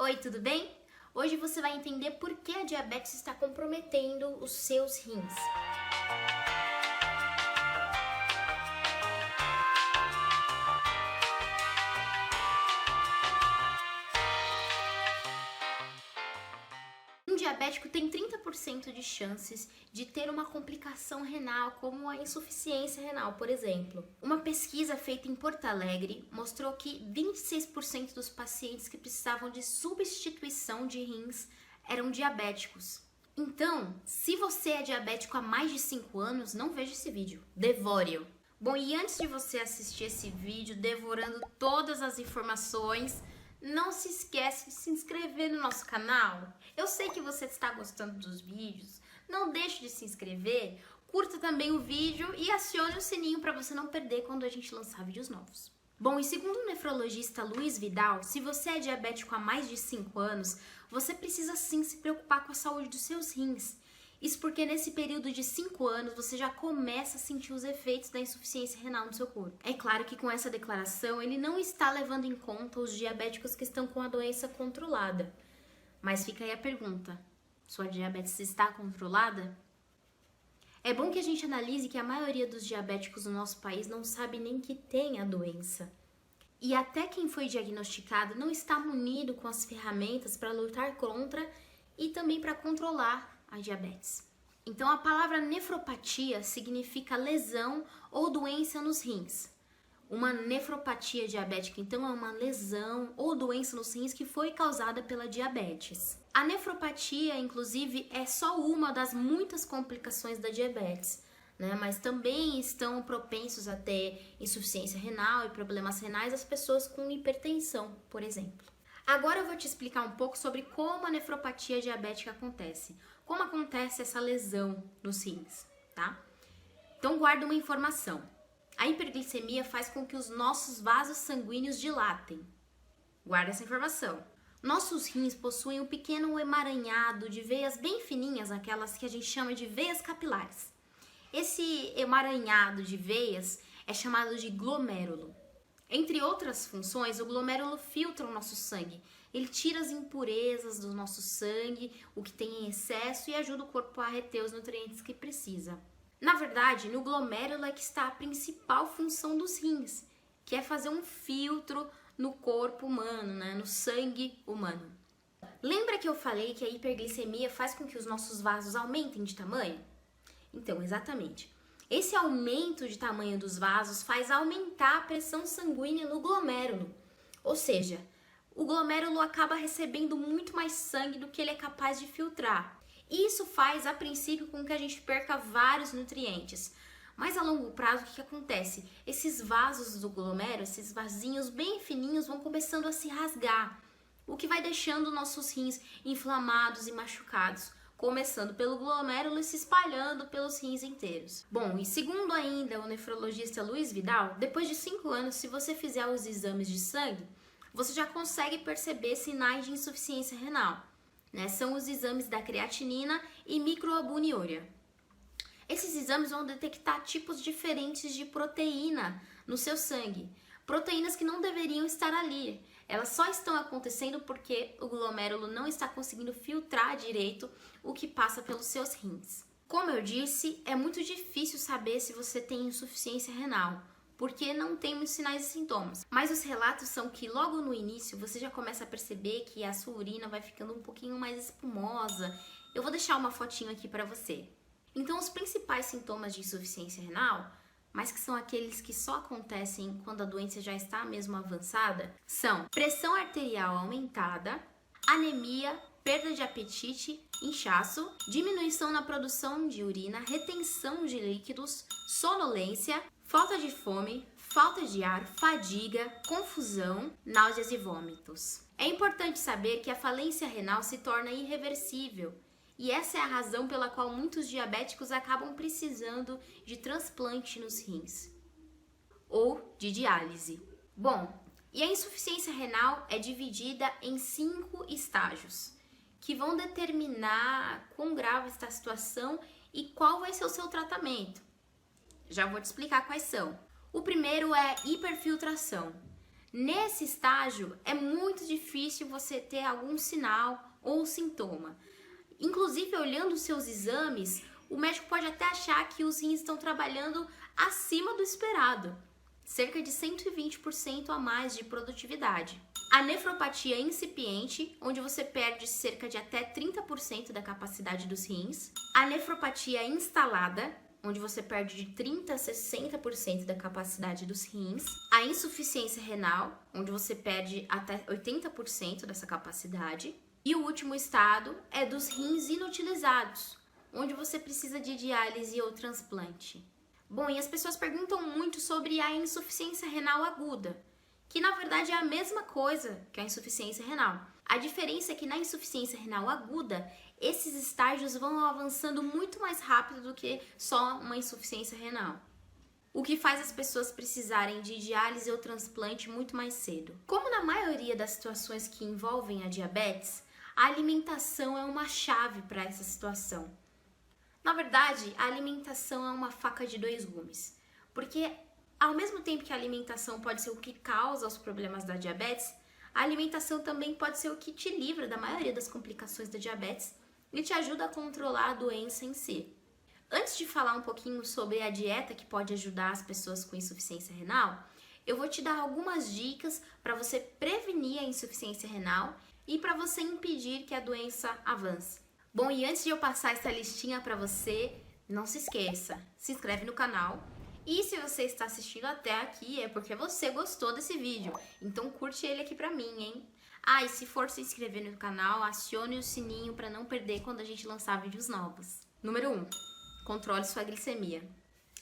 Oi, tudo bem? Hoje você vai entender por que a diabetes está comprometendo os seus rins. Um diabético tem 30% de chances de ter uma complicação renal, como a insuficiência renal, por exemplo. Uma pesquisa feita em Porto Alegre mostrou que 26% dos pacientes que precisavam de substituição de rins eram diabéticos. Então, se você é diabético há mais de 5 anos, não veja esse vídeo, devore-o. Bom, e antes de você assistir esse vídeo devorando todas as informações, não se esquece de se inscrever no nosso canal. Eu sei que você está gostando dos vídeos, não deixe de se inscrever, curta também o vídeo e acione o sininho para você não perder quando a gente lançar vídeos novos. Bom, e segundo o nefrologista Luiz Vidal, se você é diabético há mais de 5 anos, você precisa sim se preocupar com a saúde dos seus rins. Isso porque nesse período de 5 anos você já começa a sentir os efeitos da insuficiência renal no seu corpo. É claro que com essa declaração ele não está levando em conta os diabéticos que estão com a doença controlada. Mas fica aí a pergunta: sua diabetes está controlada? É bom que a gente analise que a maioria dos diabéticos no nosso país não sabe nem que tem a doença. E até quem foi diagnosticado não está munido com as ferramentas para lutar contra e também para controlar a diabetes. Então a palavra nefropatia significa lesão ou doença nos rins. Uma nefropatia diabética, então, é uma lesão ou doença nos rins que foi causada pela diabetes. A nefropatia, inclusive, é só uma das muitas complicações da diabetes, né? Mas também estão propensos a ter insuficiência renal e problemas renais as pessoas com hipertensão, por exemplo. Agora eu vou te explicar um pouco sobre como a nefropatia diabética acontece. Como acontece essa lesão nos rins, tá? Então guarda uma informação. A hiperglicemia faz com que os nossos vasos sanguíneos dilatem. Guarda essa informação. Nossos rins possuem um pequeno emaranhado de veias bem fininhas, aquelas que a gente chama de veias capilares. Esse emaranhado de veias é chamado de glomérulo. Entre outras funções, o glomérulo filtra o nosso sangue. Ele tira as impurezas do nosso sangue, o que tem em excesso, e ajuda o corpo a reter os nutrientes que precisa. Na verdade, no glomérulo é que está a principal função dos rins, que é fazer um filtro no corpo humano, né? No sangue humano. Lembra que eu falei que a hiperglicemia faz com que os nossos vasos aumentem de tamanho? Então, exatamente. Esse aumento de tamanho dos vasos faz aumentar a pressão sanguínea no glomérulo. Ou seja, o glomérulo acaba recebendo muito mais sangue do que ele é capaz de filtrar. Isso faz, a princípio, com que a gente perca vários nutrientes. Mas a longo prazo, o que acontece? Esses vasos do glomérulo, esses vasinhos bem fininhos, vão começando a se rasgar, o que vai deixando nossos rins inflamados e machucados, começando pelo glomérulo e se espalhando pelos rins inteiros. Bom, e segundo ainda o nefrologista Luiz Vidal, depois de 5 anos, se você fizer os exames de sangue, você já consegue perceber sinais de insuficiência renal, né? São os exames da creatinina e microalbuminúria. Esses exames vão detectar tipos diferentes de proteína no seu sangue, proteínas que não deveriam estar ali. Elas só estão acontecendo porque o glomérulo não está conseguindo filtrar direito o que passa pelos seus rins. Como eu disse, é muito difícil saber se você tem insuficiência renal, porque não temos sinais e sintomas. Mas os relatos são que logo no início você já começa a perceber que a sua urina vai ficando um pouquinho mais espumosa. Eu vou deixar uma fotinho aqui para você. Então, os principais sintomas de insuficiência renal, mas que são aqueles que só acontecem quando a doença já está mesmo avançada, são pressão arterial aumentada, anemia, perda de apetite, inchaço, diminuição na produção de urina, retenção de líquidos, sonolência, falta de fome, falta de ar, fadiga, confusão, náuseas e vômitos. É importante saber que a falência renal se torna irreversível. E essa é a razão pela qual muitos diabéticos acabam precisando de transplante nos rins ou de diálise. Bom, e a insuficiência renal é dividida em 5 estágios, que vão determinar quão grave está a situação e qual vai ser o seu tratamento. Já vou te explicar quais são. O primeiro é hiperfiltração. Nesse estágio, é muito difícil você ter algum sinal ou sintoma. Inclusive, olhando os seus exames, o médico pode até achar que os rins estão trabalhando acima do esperado, cerca de 120% a mais de produtividade. A nefropatia incipiente, onde você perde cerca de até 30% da capacidade dos rins. A nefropatia instalada, onde você perde de 30% a 60% da capacidade dos rins. A insuficiência renal, onde você perde até 80% dessa capacidade. E o último estado é dos rins inutilizados, onde você precisa de diálise ou transplante. Bom, e as pessoas perguntam muito sobre a insuficiência renal aguda, que na verdade é a mesma coisa que a insuficiência renal. A diferença é que na insuficiência renal aguda, esses estágios vão avançando muito mais rápido do que só uma insuficiência renal, o que faz as pessoas precisarem de diálise ou transplante muito mais cedo. Como na maioria das situações que envolvem a diabetes, a alimentação é uma chave para essa situação. Na verdade, a alimentação é uma faca de dois gumes, porque ao mesmo tempo que a alimentação pode ser o que causa os problemas da diabetes, a alimentação também pode ser o que te livra da maioria das complicações da diabetes e te ajuda a controlar a doença em si. Antes de falar um pouquinho sobre a dieta que pode ajudar as pessoas com insuficiência renal, eu vou te dar algumas dicas para você prevenir a insuficiência renal e para você impedir que a doença avance. Bom, e antes de eu passar essa listinha para você, não se esqueça, se inscreve no canal. E se você está assistindo até aqui, é porque você gostou desse vídeo. Então curte ele aqui pra mim, hein? Ah, e se for se inscrever no canal, acione o sininho para não perder quando a gente lançar vídeos novos. Número 1. Controle sua glicemia.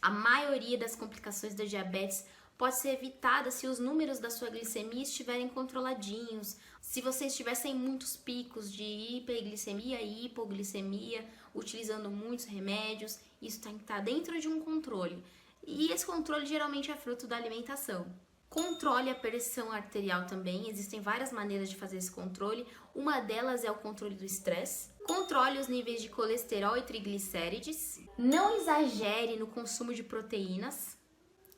A maioria das complicações da diabetes pode ser evitada se os números da sua glicemia estiverem controladinhos, se você estiver sem muitos picos de hiperglicemia e hipoglicemia, utilizando muitos remédios, isso tem que estar dentro de um controle. E esse controle geralmente é fruto da alimentação. Controle a pressão arterial também, existem várias maneiras de fazer esse controle. Uma delas é o controle do estresse. Controle os níveis de colesterol e triglicérides. Não exagere no consumo de proteínas.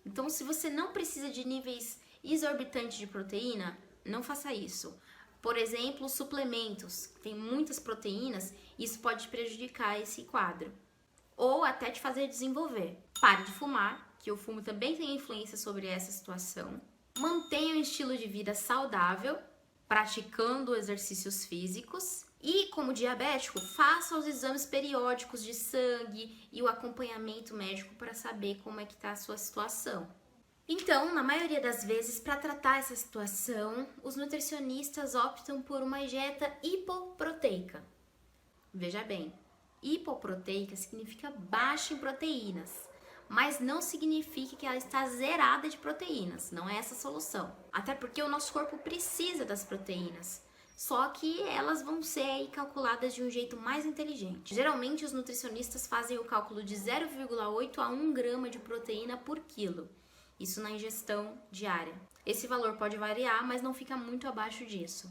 Então, se você não precisa de níveis exorbitantes de proteína, não faça isso. Por exemplo, suplementos, tem muitas proteínas, isso pode prejudicar esse quadro. Ou até te fazer desenvolver. Pare de fumar, que o fumo também tem influência sobre essa situação. Mantenha um estilo de vida saudável, praticando exercícios físicos. E, como diabético, faça os exames periódicos de sangue e o acompanhamento médico para saber como é que está a sua situação. Então, na maioria das vezes, para tratar essa situação, os nutricionistas optam por uma dieta hipoproteica. Veja bem, hipoproteica significa baixa em proteínas, mas não significa que ela está zerada de proteínas, não é essa a solução. Até porque o nosso corpo precisa das proteínas, só que elas vão ser aí calculadas de um jeito mais inteligente. Geralmente os nutricionistas fazem o cálculo de 0,8 a 1 grama de proteína por quilo, isso na ingestão diária. Esse valor pode variar, mas não fica muito abaixo disso.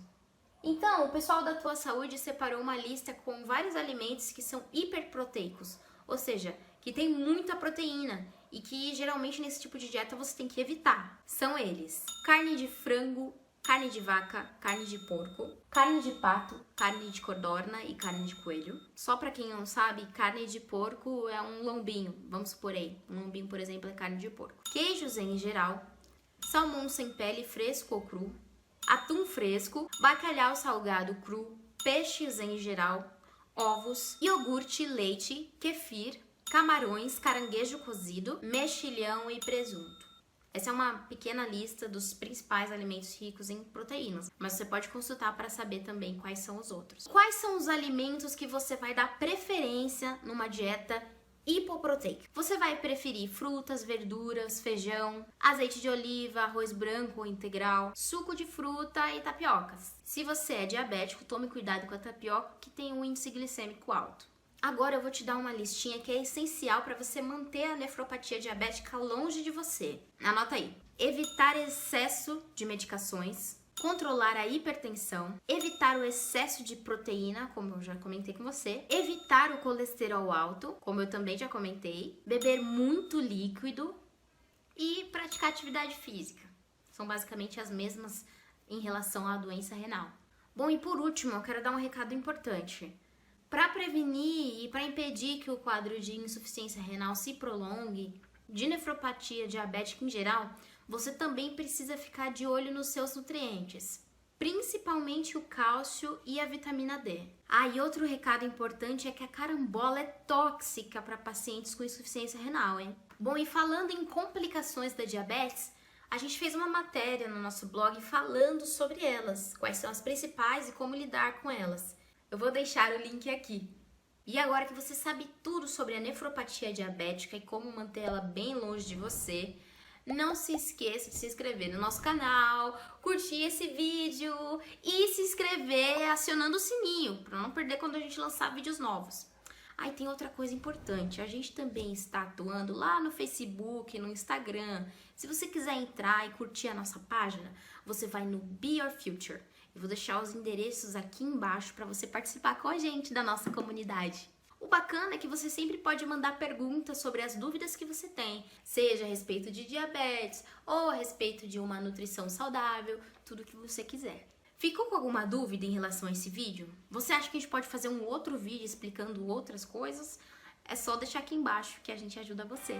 Então, o pessoal da Tua Saúde separou uma lista com vários alimentos que são hiperproteicos, ou seja, que tem muita proteína e que geralmente nesse tipo de dieta você tem que evitar. São eles: carne de frango, carne de vaca, carne de porco, carne de pato, carne de codorna e carne de coelho. Só para quem não sabe, carne de porco é um lombinho, vamos supor aí. Um lombinho, por exemplo, é carne de porco. Queijos em geral, salmão sem pele fresco ou cru, atum fresco, bacalhau salgado cru, peixes em geral, ovos, iogurte, leite, kefir, camarões, caranguejo cozido, mexilhão e presunto. Essa é uma pequena lista dos principais alimentos ricos em proteínas, mas você pode consultar para saber também quais são os outros. Quais são os alimentos que você vai dar preferência numa dieta hipoproteica? Você vai preferir frutas, verduras, feijão, azeite de oliva, arroz branco ou integral, suco de fruta e tapiocas. Se você é diabético, tome cuidado com a tapioca que tem um índice glicêmico alto. Agora eu vou te dar uma listinha que é essencial para você manter a nefropatia diabética longe de você. Anota aí. Evitar excesso de medicações, controlar a hipertensão, evitar o excesso de proteína, como eu já comentei com você, evitar o colesterol alto, como eu também já comentei, beber muito líquido e praticar atividade física. São basicamente as mesmas em relação à doença renal. Bom, e por último, eu quero dar um recado importante. Para prevenir e para impedir que o quadro de insuficiência renal se prolongue, de nefropatia diabética em geral, você também precisa ficar de olho nos seus nutrientes, principalmente o cálcio e a vitamina D. E outro recado importante é que a carambola é tóxica para pacientes com insuficiência renal, hein? Bom, e falando em complicações da diabetes, a gente fez uma matéria no nosso blog falando sobre elas, quais são as principais e como lidar com elas. Eu vou deixar o link aqui. E agora que você sabe tudo sobre a nefropatia diabética e como manter ela bem longe de você, não se esqueça de se inscrever no nosso canal, curtir esse vídeo e se inscrever acionando o sininho, para não perder quando a gente lançar vídeos novos. E tem outra coisa importante, a gente também está atuando lá no Facebook, no Instagram. Se você quiser entrar e curtir a nossa página, você vai no Be Your Future. Eu vou deixar os endereços aqui embaixo para você participar com a gente da nossa comunidade. O bacana é que você sempre pode mandar perguntas sobre as dúvidas que você tem, seja a respeito de diabetes ou a respeito de uma nutrição saudável, tudo que você quiser. Ficou com alguma dúvida em relação a esse vídeo? Você acha que a gente pode fazer um outro vídeo explicando outras coisas? É só deixar aqui embaixo que a gente ajuda você.